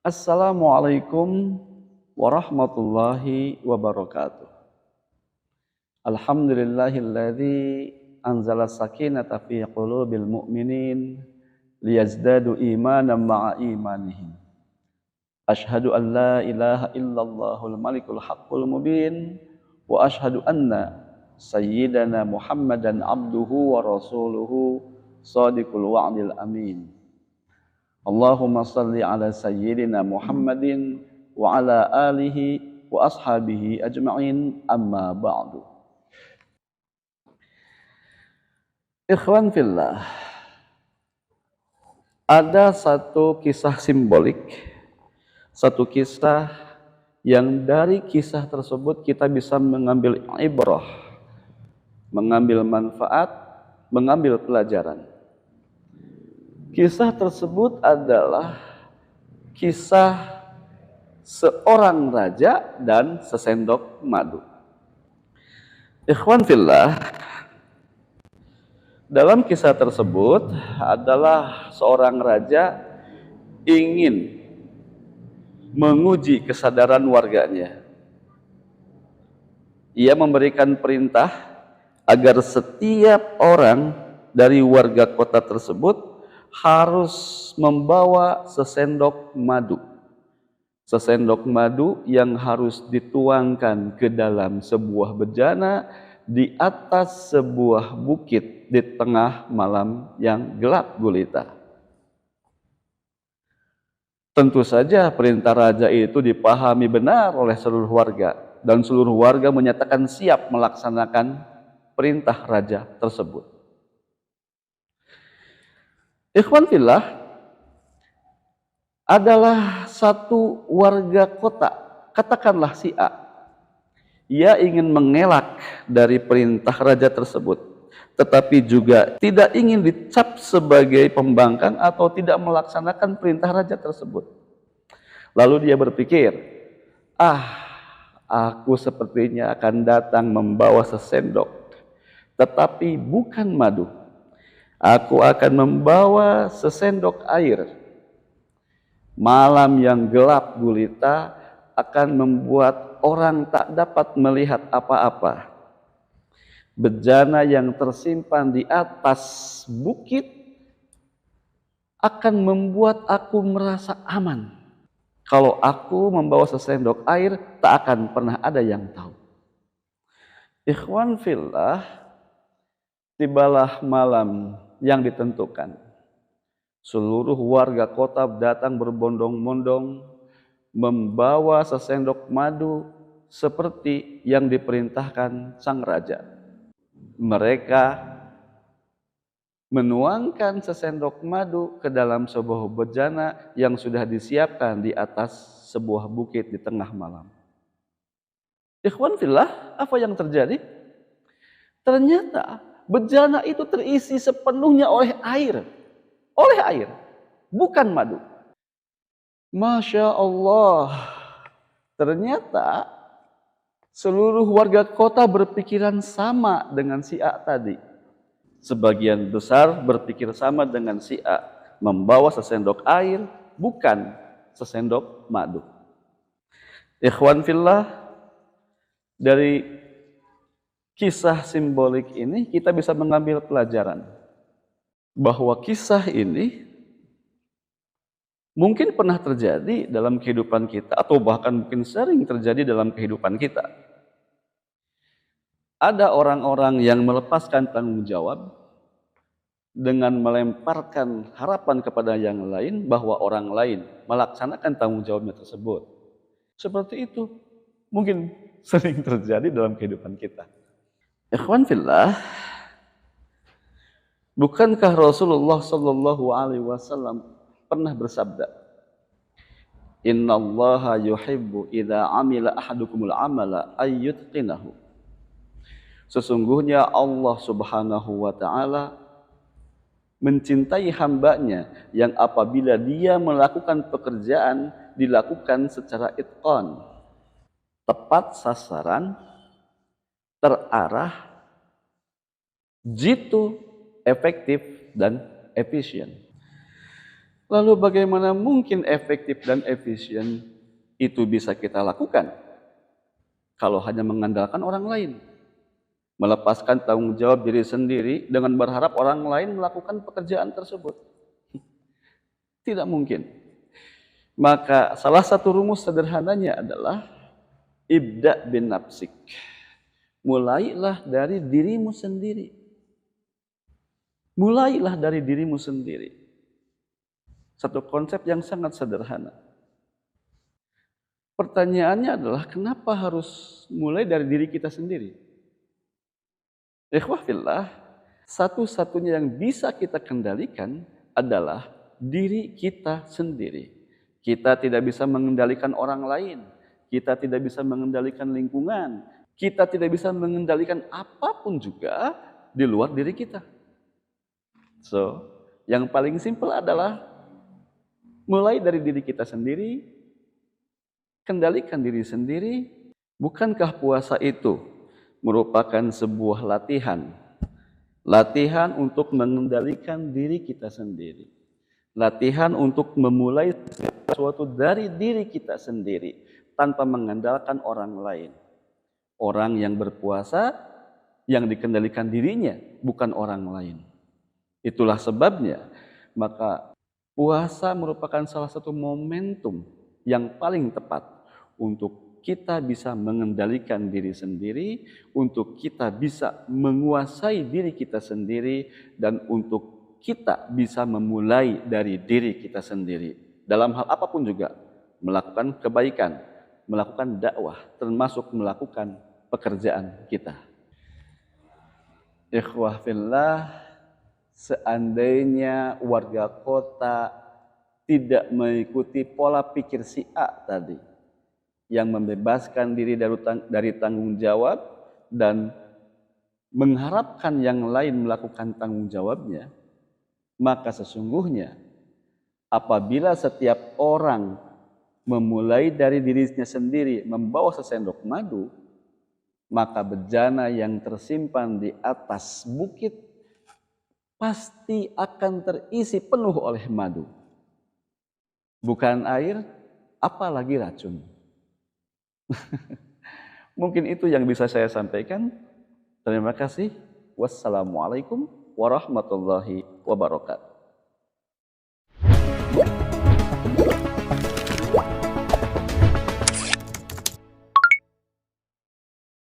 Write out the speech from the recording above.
Assalamualaikum warahmatullahi wabarakatuh. Alhamdulillahilladzi anzala sakinata fi qulubil mu'minin liyazdadu imanan ma'a imanihim. Asyhadu an la ilaha illallahul malikul haqqul mubin wa asyhadu anna sayyidana Muhammadan abduhu wa rasuluhu shadiqul wa'dil amin. Allahumma salli ala sayyidina Muhammadin wa ala alihi wa ashabihi ajma'in amma ba'du. Ikhwan fillah, ada satu kisah simbolik, satu kisah yang dari kisah tersebut kita bisa mengambil ibrah, mengambil manfaat, mengambil pelajaran. Kisah tersebut adalah kisah seorang raja dan sesendok madu. Ikhwan fillah, dalam kisah tersebut adalah seorang raja ingin menguji kesadaran warganya. Ia memberikan perintah agar setiap orang dari warga kota tersebut harus membawa sesendok madu. Sesendok madu yang harus dituangkan ke dalam sebuah bejana di atas sebuah bukit di tengah malam yang gelap gulita. Tentu saja perintah raja itu dipahami benar oleh seluruh warga dan seluruh warga menyatakan siap melaksanakan perintah raja tersebut. Ikhwan fillah, adalah satu warga kota, katakanlah si A. Ia ingin mengelak dari perintah raja tersebut, tetapi juga tidak ingin dicap sebagai pembangkang atau tidak melaksanakan perintah raja tersebut. Lalu dia berpikir, aku sepertinya akan datang membawa sesendok, tetapi bukan madu. Aku akan membawa sesendok air. Malam yang gelap gulita akan membuat orang tak dapat melihat apa-apa. Bejana yang tersimpan di atas bukit akan membuat aku merasa aman. Kalau aku membawa sesendok air, tak akan pernah ada yang tahu. Ikhwan fillah, tibalah malam yang ditentukan. Seluruh warga kota datang berbondong-bondong membawa sesendok madu seperti yang diperintahkan sang raja. Mereka menuangkan sesendok madu ke dalam sebuah bejana yang sudah disiapkan di atas sebuah bukit di tengah malam. Ikhwan fillah, apa yang terjadi? Ternyata bejana itu terisi sepenuhnya oleh air. Oleh air, bukan madu. Masya Allah, ternyata seluruh warga kota berpikiran sama dengan si A tadi. Sebagian besar berpikir sama dengan si A, membawa sesendok air, bukan sesendok madu. Ikhwan fillah, dari kisah simbolik ini kita bisa mengambil pelajaran bahwa kisah ini mungkin pernah terjadi dalam kehidupan kita atau bahkan mungkin sering terjadi dalam kehidupan kita. Ada orang-orang yang melepaskan tanggung jawab dengan melemparkan harapan kepada yang lain bahwa orang lain melaksanakan tanggung jawabnya tersebut. Seperti itu mungkin sering terjadi dalam kehidupan kita. Ikhwan fillah, bukankah Rasulullah Shallallahu Alaihi Wasallam pernah bersabda, Innallaha yuhibbu idza amila ahadukumul amala ayyutqinahu. Sesungguhnya Allah Subhanahu wa Ta'ala mencintai hambanya yang apabila dia melakukan pekerjaan dilakukan secara itqan, tepat sasaran, terarah, jitu, efektif dan efisien. Lalu bagaimana mungkin efektif dan efisien itu bisa kita lakukan kalau hanya mengandalkan orang lain? Melepaskan tanggung jawab diri sendiri dengan berharap orang lain melakukan pekerjaan tersebut. Tidak mungkin. Maka salah satu rumus sederhananya adalah ibda bin nafsik. Mulailah dari dirimu sendiri. Mulailah dari dirimu sendiri. Satu konsep yang sangat sederhana. Pertanyaannya adalah kenapa harus mulai dari diri kita sendiri? Ikhwah fillah, satu-satunya yang bisa kita kendalikan adalah diri kita sendiri. Kita tidak bisa mengendalikan orang lain, kita tidak bisa mengendalikan lingkungan, kita tidak bisa mengendalikan apapun juga di luar diri kita. So, yang paling simpel adalah mulai dari diri kita sendiri, kendalikan diri sendiri. Bukankah puasa itu merupakan sebuah latihan? Latihan untuk mengendalikan diri kita sendiri. Latihan untuk memulai sesuatu dari diri kita sendiri tanpa mengandalkan orang lain. Orang yang berpuasa yang dikendalikan dirinya, bukan orang lain. Itulah sebabnya, maka puasa merupakan salah satu momentum yang paling tepat untuk kita bisa mengendalikan diri sendiri, untuk kita bisa menguasai diri kita sendiri, dan untuk kita bisa memulai dari diri kita sendiri. Dalam hal apapun juga, melakukan kebaikan, melakukan dakwah, termasuk melakukan pekerjaan kita. Ikhwah fillah, seandainya warga kota tidak mengikuti pola pikir si A tadi, yang membebaskan diri dari tanggung jawab dan mengharapkan yang lain melakukan tanggung jawabnya, maka sesungguhnya apabila setiap orang memulai dari dirinya sendiri membawa sesendok madu, maka bejana yang tersimpan di atas bukit pasti akan terisi penuh oleh madu. Bukan air, apalagi racun. Mungkin itu yang bisa saya sampaikan. Terima kasih. Wassalamualaikum warahmatullahi wabarakatuh.